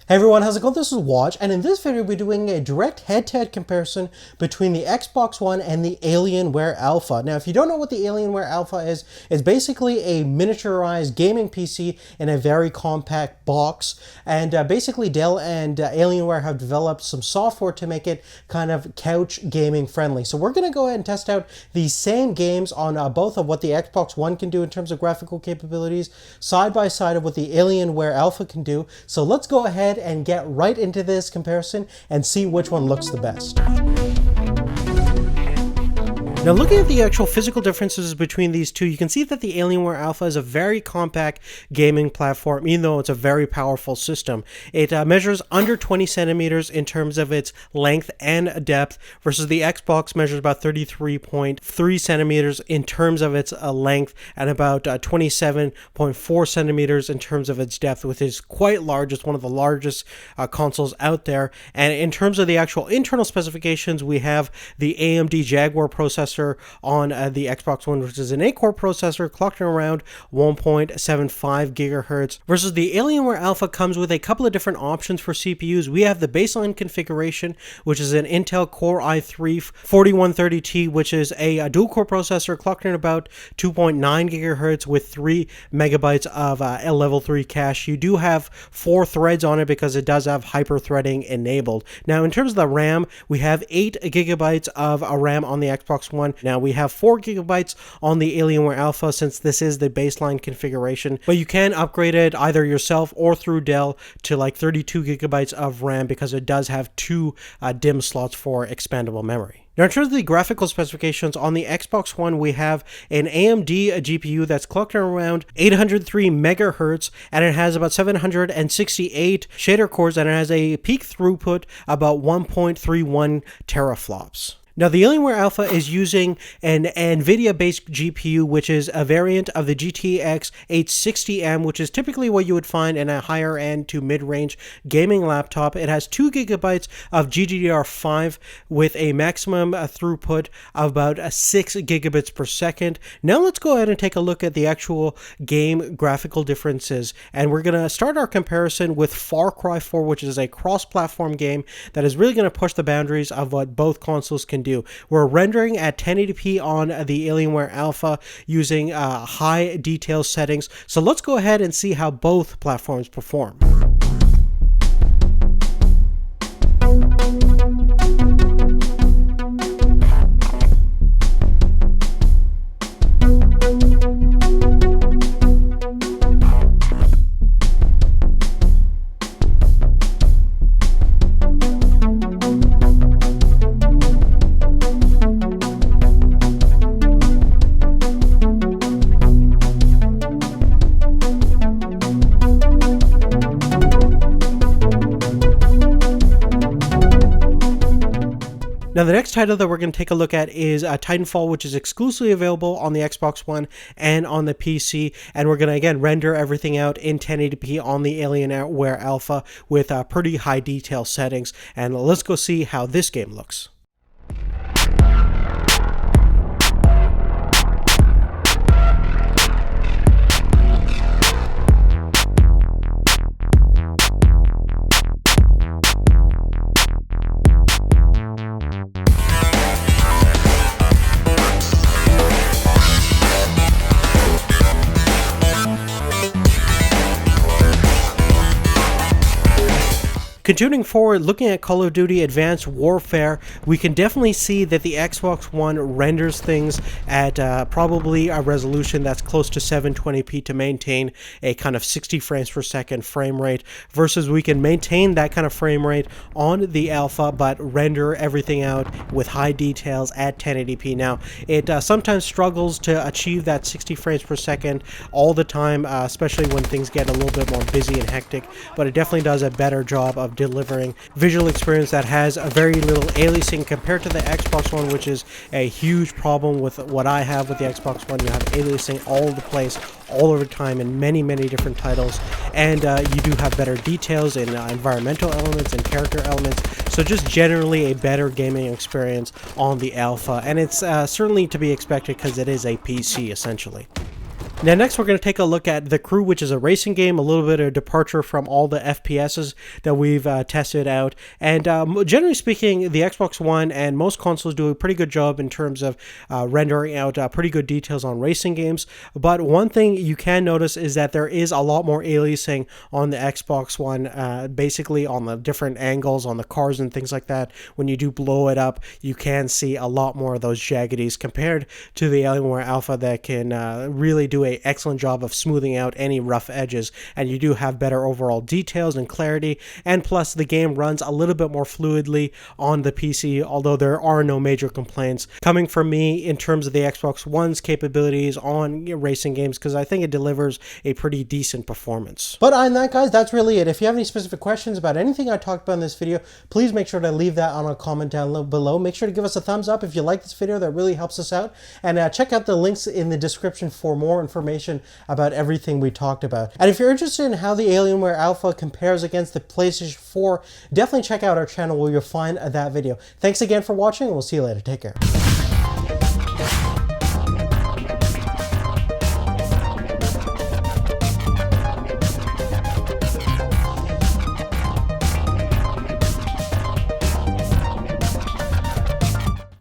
Hey everyone, how's it going? This is Watch, and in this video we're doing a direct head-to-head comparison between the Xbox One and the Alienware Alpha. Now, if you don't know what the Alienware Alpha is, it's basically a miniaturized gaming PC in a very compact box, and basically Dell and Alienware have developed some software to make it kind of couch gaming friendly. So we're going to go ahead and test out these same games on both of what the Xbox One can do in terms of graphical capabilities, side by side of what the Alienware Alpha can do. So let's go ahead and get right into this comparison and see which one looks the best. Now, looking at the actual physical differences between these two, you can see that the Alienware Alpha is a very compact gaming platform, even though it's a very powerful system. It measures under 20 centimeters in terms of its length and depth, versus the Xbox measures about 33.3 centimeters in terms of its length, and about 27.4 centimeters in terms of its depth, which is quite large. It's one of the largest consoles out there. And in terms of the actual internal specifications, we have the AMD Jaguar processor on the Xbox One, which is an 8-core processor clocked around 1.75 gigahertz, versus the Alienware Alpha comes with a couple of different options for CPUs. We have the baseline configuration, which is an Intel Core i3 4130T, which is a dual-core processor clocked in about 2.9 gigahertz with 3 megabytes of level 3 cache. You do have 4 threads on it because it does have hyper-threading enabled. Now, in terms of the RAM, we have 8 gigabytes of RAM on the Xbox One. Now, we have 4 gigabytes on the Alienware Alpha, since this is the baseline configuration, but you can upgrade it either yourself or through Dell to like 32 gigabytes of RAM, because it does have 2 DIMM slots for expandable memory. Now, in terms of the graphical specifications, on the Xbox One, we have an AMD GPU that's clocked around 803 megahertz, and it has about 768 shader cores, and it has a peak throughput about 1.31 teraflops. Now, the Alienware Alpha is using an NVIDIA-based GPU, which is a variant of the GTX 860M, which is typically what you would find in a higher-end to mid-range gaming laptop. It has 2 gigabytes of GDDR5 with a maximum throughput of about 6 gigabits per second. Now, let's go ahead and take a look at the actual game graphical differences, and we're going to start our comparison with Far Cry 4, which is a cross-platform game that is really going to push the boundaries of what both consoles can do. We're rendering at 1080p on the Alienware Alpha using high detail settings. So let's go ahead and see how both platforms perform. Now, the next title that we're going to take a look at is Titanfall, which is exclusively available on the Xbox One and on the PC. And we're going to, again, render everything out in 1080p on the Alienware Alpha with pretty high detail settings. And let's go see how this game looks. Continuing forward, looking at Call of Duty Advanced Warfare, we can definitely see that the Xbox One renders things at probably a resolution that's close to 720p to maintain a kind of 60 frames per second frame rate, versus we can maintain that kind of frame rate on the Alpha, but render everything out with high details at 1080p. Now, it sometimes struggles to achieve that 60 frames per second all the time, especially when things get a little bit more busy and hectic, but it definitely does a better job of delivering visual experience that has a very little aliasing compared to the Xbox One, which is a huge problem with what I have with the Xbox One. You have aliasing all over the place, all over time in many different titles, and you do have better details in environmental elements and character elements, so just generally a better gaming experience on the Alpha, and it's certainly to be expected because it is a PC essentially. Now next we're going to take a look at The Crew, which is a racing game, a little bit of departure from all the FPSs that we've tested out. And generally speaking, the Xbox One and most consoles do a pretty good job in terms of rendering out pretty good details on racing games. But one thing you can notice is that there is a lot more aliasing on the Xbox One, basically on the different angles on the cars and things like that. When you do blow it up, you can see a lot more of those jaggities compared to the Alienware Alpha that can really do an excellent job of smoothing out any rough edges, and you do have better overall details and clarity, and plus the game runs a little bit more fluidly on the PC, although there are no major complaints coming from me in terms of the Xbox One's capabilities on racing games, because I think it delivers a pretty decent performance. But other than that, guys, that's really it. If you have any specific questions about anything I talked about in this video, please make sure to leave that on a comment down below. Make sure to give us a thumbs up if you like this video. That really helps us out. And check out the links in the description for more information about everything we talked about. And if you're interested in how the Alienware Alpha compares against the PlayStation 4, definitely check out our channel where you'll find that video. Thanks again for watching, and we'll see you later. Take care.